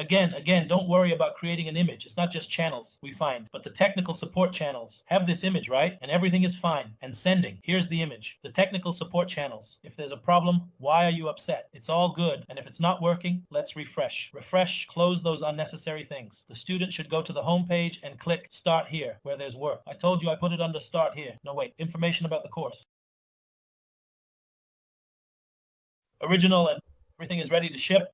Again, don't worry about creating an image. It's not just channels we find, but the technical support channels have this image, right? And everything is fine. And sending, here's the image. The technical support channels. If there's a problem, why are you upset? It's all good. And if it's not working, let's refresh. Refresh, close those unnecessary things. The student should go to the home page and click Start Here, where there's work. I told you I put it under Start Here. No, wait, information about the course. Original and everything is ready to ship.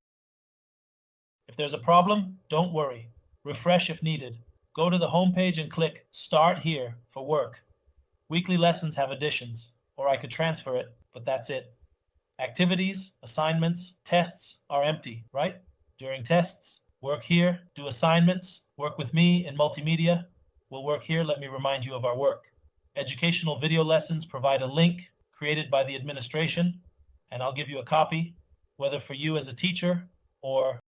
If there's a problem, don't worry. Refresh if needed. Go to the home page and click Start Here for work. Weekly lessons have additions, or I could transfer it, but that's it. Activities, assignments, tests are empty, right? During tests, work here, do assignments, work with me in multimedia. We'll work here, let me remind you of our work. Educational video lessons provide a link created by the administration, and I'll give you a copy, whether for you as a teacher or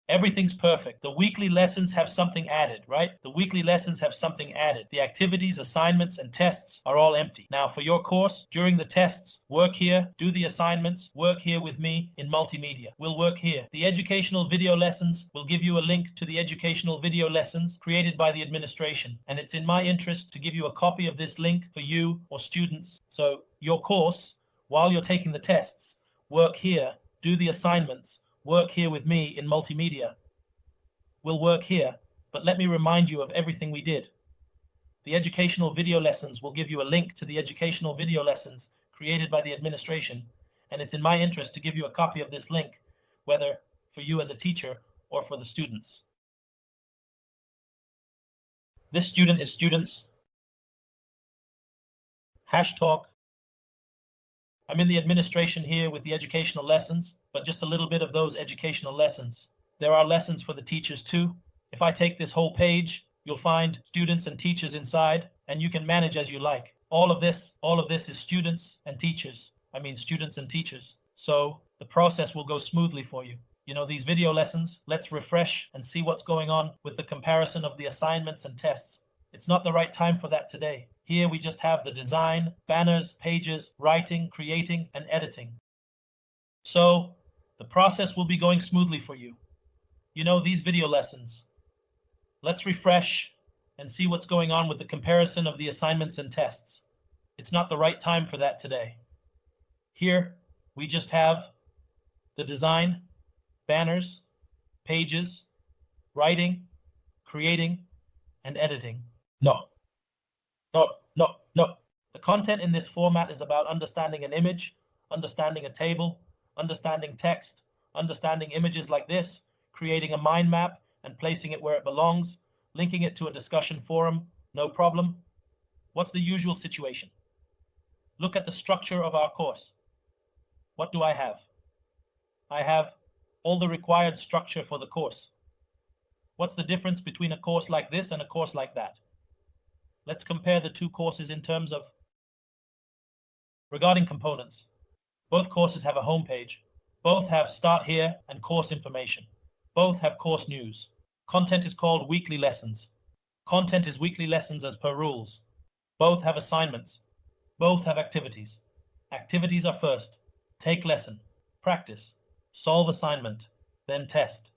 everything's perfect. The weekly lessons have something added, right? The weekly lessons have something added. The activities, assignments, and tests are all empty. Now for your course, during the tests, work here, do the assignments, work here with me in multimedia. We'll work here. The educational video lessons will give you a link to the educational video lessons created by the administration. And it's in my interest to give you a copy of this link for you or students. So your course, while you're taking the tests, work here, do the assignments, work here with me in multimedia. We'll work here, but let me remind you of everything we did. The educational video lessons will give you a link to the educational video lessons created by the administration, and it's in my interest to give you a copy of this link, whether for you as a teacher or for the students. This student is students. #talk. I'm in the administration here with the educational lessons, but just a little bit of those educational lessons. There are lessons for the teachers too. If I take this whole page, you'll find students and teachers inside, and you can manage as you like. All of this is students and teachers. I mean students and teachers. So the process will go smoothly for you. You know, these video lessons, let's refresh and see what's going on with the comparison of the assignments and tests. It's not the right time for that today. Here we just have the design, banners, pages, writing, creating, and editing. So the process will be going smoothly for you. You know, these video lessons. Let's refresh and see what's going on with the comparison of the assignments and tests. It's not the right time for that today. Here we just have the design, banners, pages, writing, creating, and editing. No. The content in this format is about understanding an image, understanding a table, understanding text, understanding images like this, creating a mind map and placing it where it belongs, linking it to a discussion forum, no problem. What's the usual situation? Look at the structure of our course. What do I have? I have all the required structure for the course. What's the difference between a course like this and a course like that? Let's compare the two courses in terms of regarding components. Both courses have a home page. Both have Start Here and course information. Both have course news. Content is called weekly lessons. Content is weekly lessons as per rules. Both have assignments. Both have activities. Activities are first. Take lesson, practice, solve assignment, then test.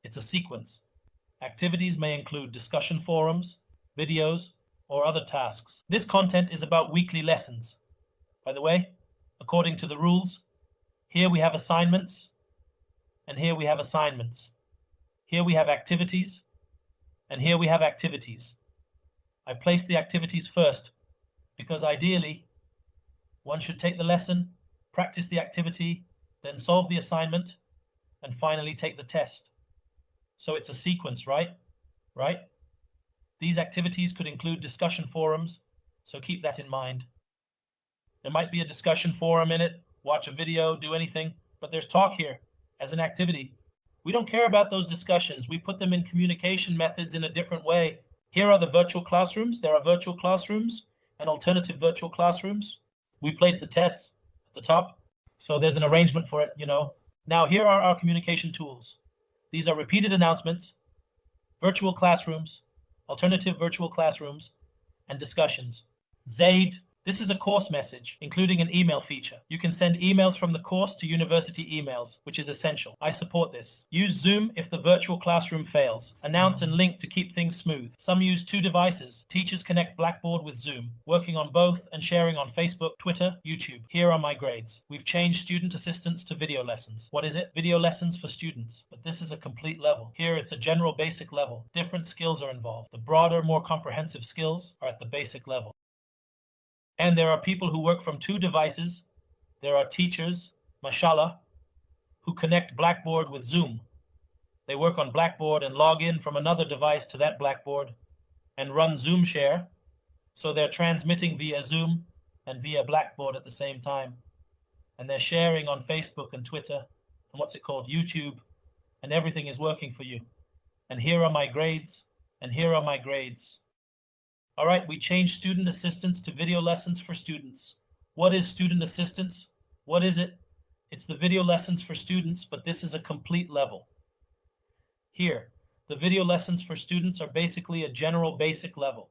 It's a sequence. Activities may include discussion forums, videos, or other tasks. This content is about weekly lessons. By the way, according to the rules, here we have assignments, and here we have assignments. Here we have activities, and here we have activities. I place the activities first because ideally, one should take the lesson, practice the activity, then solve the assignment, and finally take the test. So it's a sequence, right? Right? These activities could include discussion forums, so keep that in mind. There might be a discussion forum in it, watch a video, do anything, but there's talk here as an activity. We don't care about those discussions. We put them in communication methods in a different way. Here are the virtual classrooms. There are virtual classrooms and alternative virtual classrooms. We place the tests at the top, so there's an arrangement for it, you know. Now here are our communication tools. These are repeated announcements, virtual classrooms, alternative virtual classrooms, and discussions. Zaid, This is a course message, including an email feature. You can send emails from the course to university emails, which is essential. I support this. Use Zoom if the virtual classroom fails. Announce and link to keep things smooth. Some use 2 devices. Teachers connect Blackboard with Zoom, working on both and sharing on Facebook, Twitter, YouTube. Here are my grades. We've changed student assistance to video lessons. What is it? Video lessons for students. But this is a complete level. Here it's a general basic level. Different skills are involved. The broader, more comprehensive skills are at the basic level. And there are people who work from 2 devices. There are teachers, mashallah, who connect Blackboard with Zoom. They work on Blackboard and log in from another device to that Blackboard and run Zoom share. So they're transmitting via Zoom and via Blackboard at the same time. And they're sharing on Facebook and Twitter and YouTube, and everything is working for you. And here are my grades, and here are my grades. All right, we changed student assistance to video lessons for students. What is student assistance? What is it? It's the video lessons for students, but this is a complete level. Here, the video lessons for students are basically a general basic level,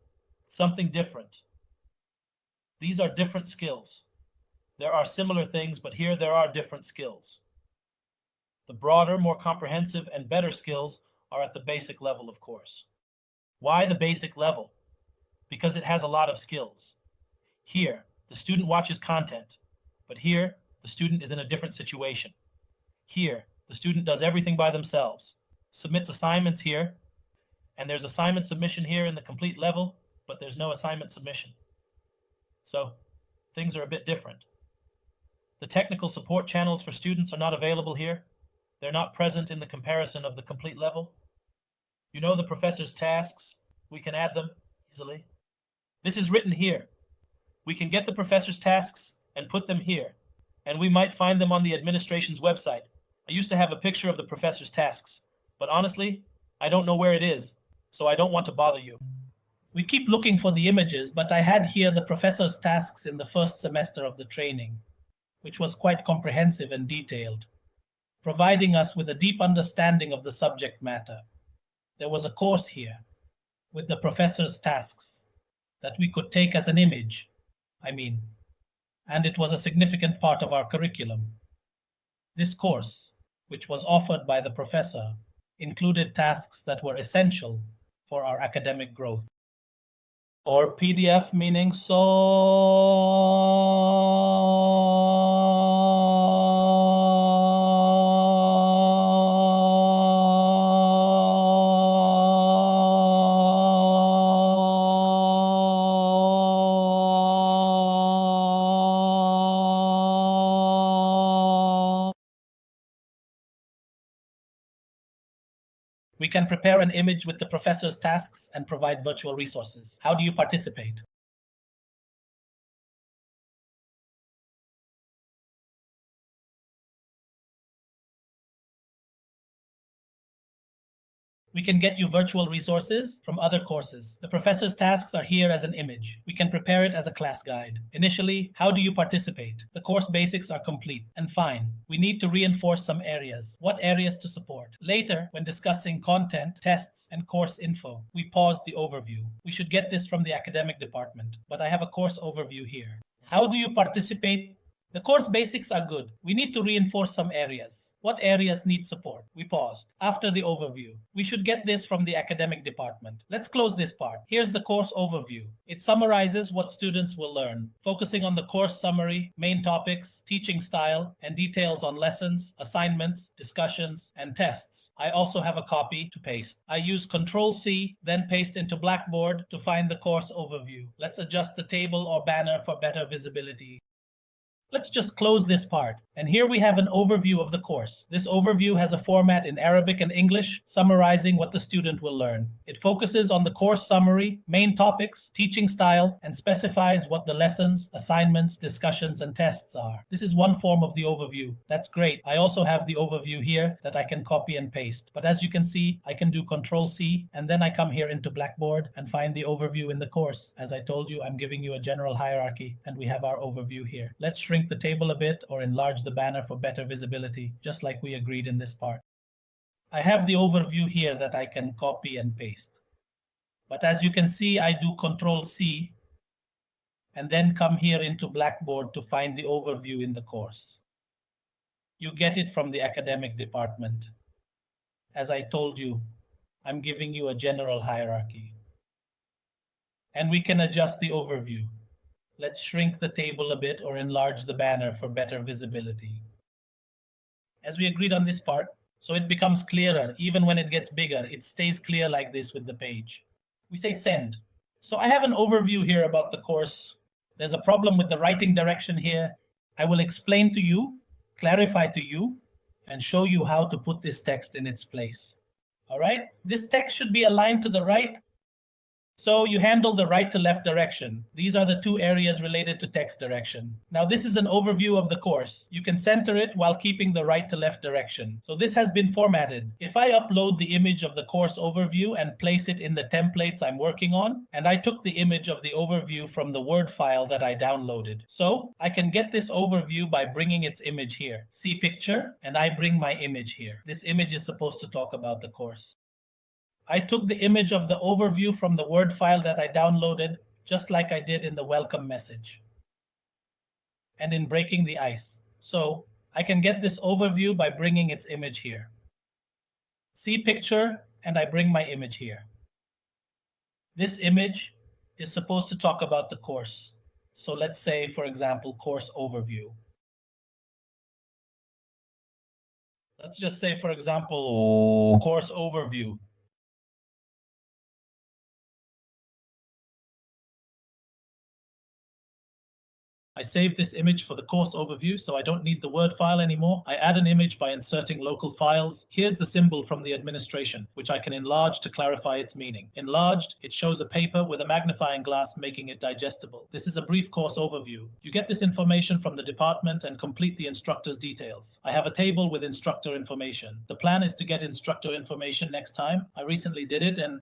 something different. These are different skills. There are similar things, but here there are different skills. The broader, more comprehensive, and better skills are at the basic level, of course. Why the basic level? Because it has a lot of skills. Here, the student watches content, but here, the student is in a different situation. Here, the student does everything by themselves, submits assignments here, and there's assignment submission here in the complete level, but there's no assignment submission. So, things are a bit different. The technical support channels for students are not available here. They're not present in the comparison of the complete level. You know the professor's tasks. We can add them easily. This is written here. We can get the professor's tasks and put them here, and we might find them on the administration's website. I used to have a picture of the professor's tasks, but honestly, I don't know where it is, so I don't want to bother you. We keep looking for the images, but I had here the professor's tasks in the first semester of the training, which was quite comprehensive and detailed, providing us with a deep understanding of the subject matter. There was a course here with the professor's tasks that we could take as an image, and it was a significant part of our curriculum. This course, which was offered by the professor, included tasks that were essential for our academic growth. Or PDF meaning We can prepare an image with the professor's tasks and provide virtual resources. How do you participate? We can get you virtual resources from other courses. The professor's tasks are here as an image. We can prepare it as a class guide. Initially, how do you participate? The course basics are complete and fine. We need to reinforce some areas. What areas to support? Later, when discussing content, tests, and course info, we paused the overview. We should get this from the academic department, but I have a course overview here. How do you participate? The course basics are good. We need to reinforce some areas. What areas need support? We paused. After the overview, we should get this from the academic department. Let's close this part. Here's the course overview. It summarizes what students will learn, focusing on the course summary, main topics, teaching style, and details on lessons, assignments, discussions, and tests. I also have a copy to paste. I use Ctrl+C, then paste into Blackboard to find the course overview. Let's adjust the table or banner for better visibility. Let's just close this part. And here we have an overview of the course. This overview has a format in Arabic and English, summarizing what the student will learn. It focuses on the course summary, main topics, teaching style, and specifies what the lessons, assignments, discussions, and tests are. This is one form of the overview. That's great. I also have the overview here that I can copy and paste. But as you can see, I can do Ctrl+C, and then I come here into Blackboard and find the overview in the course. As I told you, I'm giving you a general hierarchy, and we have our overview here. Let's shrink the table a bit or enlarge the banner for better visibility, just like we agreed in this part. I have the overview here that I can copy and paste. But as you can see, I do Ctrl+C and then come here into Blackboard to find the overview in the course. You get it from the academic department. As I told you, I'm giving you a general hierarchy. And we can adjust the overview. Let's shrink the table a bit or enlarge the banner for better visibility. As we agreed on this part, so it becomes clearer, even when it gets bigger, it stays clear like this with the page. We say send. So I have an overview here about the course. There's a problem with the writing direction here. I will explain to you, clarify to you, and show you how to put this text in its place. All right, this text should be aligned to the right. So you handle the right to left direction. These are the two areas related to text direction. Now this is an overview of the course. You can center it while keeping the right to left direction. So this has been formatted. If I upload the image of the course overview and place it in the templates I'm working on, and I took the image of the overview from the Word file that I downloaded. So I can get this overview by bringing its image here. See picture, and I bring my image here. This image is supposed to talk about the course. I took the image of the overview from the Word file that I downloaded, just like I did in the welcome message and in breaking the ice. So I can get this overview by bringing its image here. See picture, and I bring my image here. This image is supposed to talk about the course. So let's say, for example, course overview. Let's just say, for example, course overview. I save this image for the course overview, so I don't need the Word file anymore. I add an image by inserting local files. Here's the symbol from the administration, which I can enlarge to clarify its meaning. Enlarged, it shows a paper with a magnifying glass, making it digestible. This is a brief course overview. You get this information from the department and complete the instructor's details. I have a table with instructor information. The plan is to get instructor information next time. I recently did it, and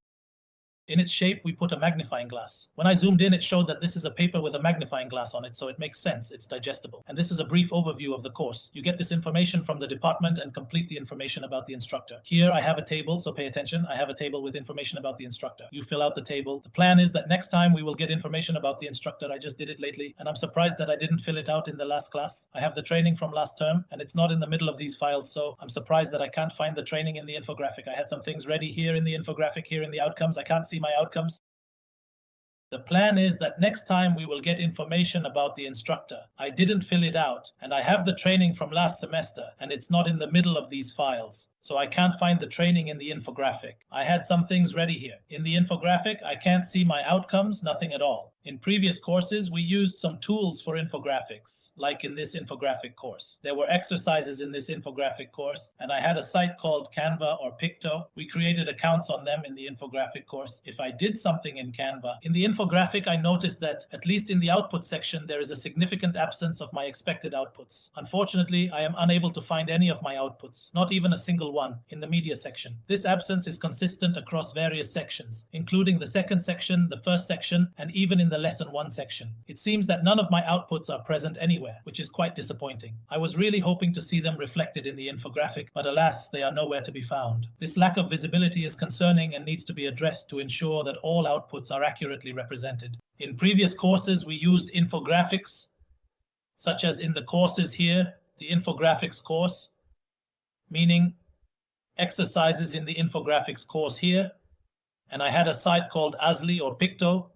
in its shape, we put a magnifying glass. When I zoomed in, it showed that this is a paper with a magnifying glass on it, so it makes sense. It's digestible. And this is a brief overview of the course. You get this information from the department and complete the information about the instructor. Here I have a table, so pay attention. I have a table with information about the instructor. You fill out the table. The plan is that next time we will get information about the instructor. I just did it lately, and I'm surprised that I didn't fill it out in the last class. I have the training from last term, and it's not in the middle of these files, so I'm surprised that I can't find the training in the infographic. I had some things ready here in the infographic, here in the outcomes. I can't see my outcomes. The plan is that next time we will get information about the instructor. I didn't fill it out, and I have the training from last semester, and it's not in the middle of these files. So I can't find the training in the infographic. I had some things ready here. In the infographic, I can't see my outcomes, nothing at all. In previous courses, we used some tools for infographics, like in this infographic course. There were exercises in this infographic course, and I had a site called Canva or Picto. We created accounts on them in the infographic course. If I did something in Canva, in the infographic, I noticed that, at least in the output section, there is a significant absence of my expected outputs. Unfortunately, I am unable to find any of my outputs, not even a single one, in the media section. This absence is consistent across various sections, including the second section, the first section, and even in the lesson 1 section. It seems that none of my outputs are present anywhere, which is quite disappointing. I was really hoping to see them reflected in the infographic, but alas, they are nowhere to be found. This lack of visibility is concerning and needs to be addressed to ensure that all outputs are accurately represented. In previous courses, we used infographics, such as in the courses here, the infographics course, meaning exercises in the infographics course here, and I had a site called Asli or Picto,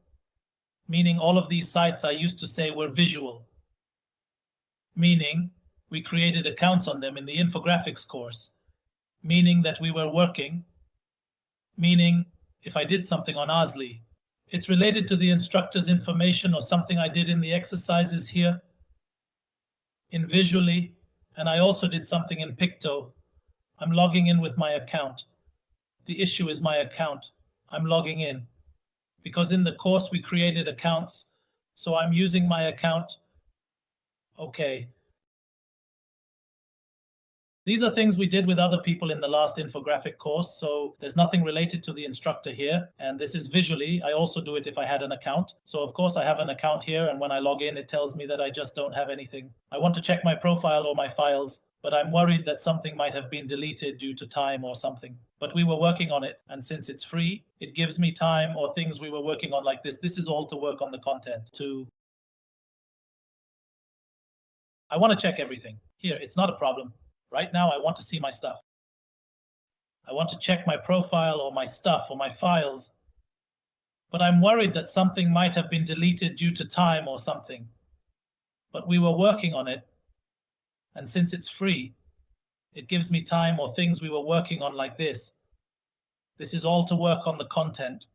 meaning all of these sites I used to say were visual, meaning we created accounts on them in the infographics course, meaning that we were working, meaning if I did something on Asli, it's related to the instructor's information or something I did in the exercises here, in visually, and I also did something in Picto. I'm logging in with my account. The issue is my account. I'm logging in. Because in the course we created accounts, so I'm using my account. Okay. These are things we did with other people in the last infographic course, so there's nothing related to the instructor here. And this is visually. I also do it if I had an account. So of course I have an account here, and when I log in, it tells me that I just don't have anything. I want to check my profile or my files, but I'm worried that something might have been deleted due to time or something. But we were working on it, and since it's free, it gives me time or things we were working on like this. This is all to work on the content, to I want to check everything. Here, it's not a problem. Right now, I want to see my stuff. I want to check my profile or my stuff or my files. But I'm worried that something might have been deleted due to time or something. But we were working on it. And since it's free, it gives me time or things we were working on like this. This is all to work on the content.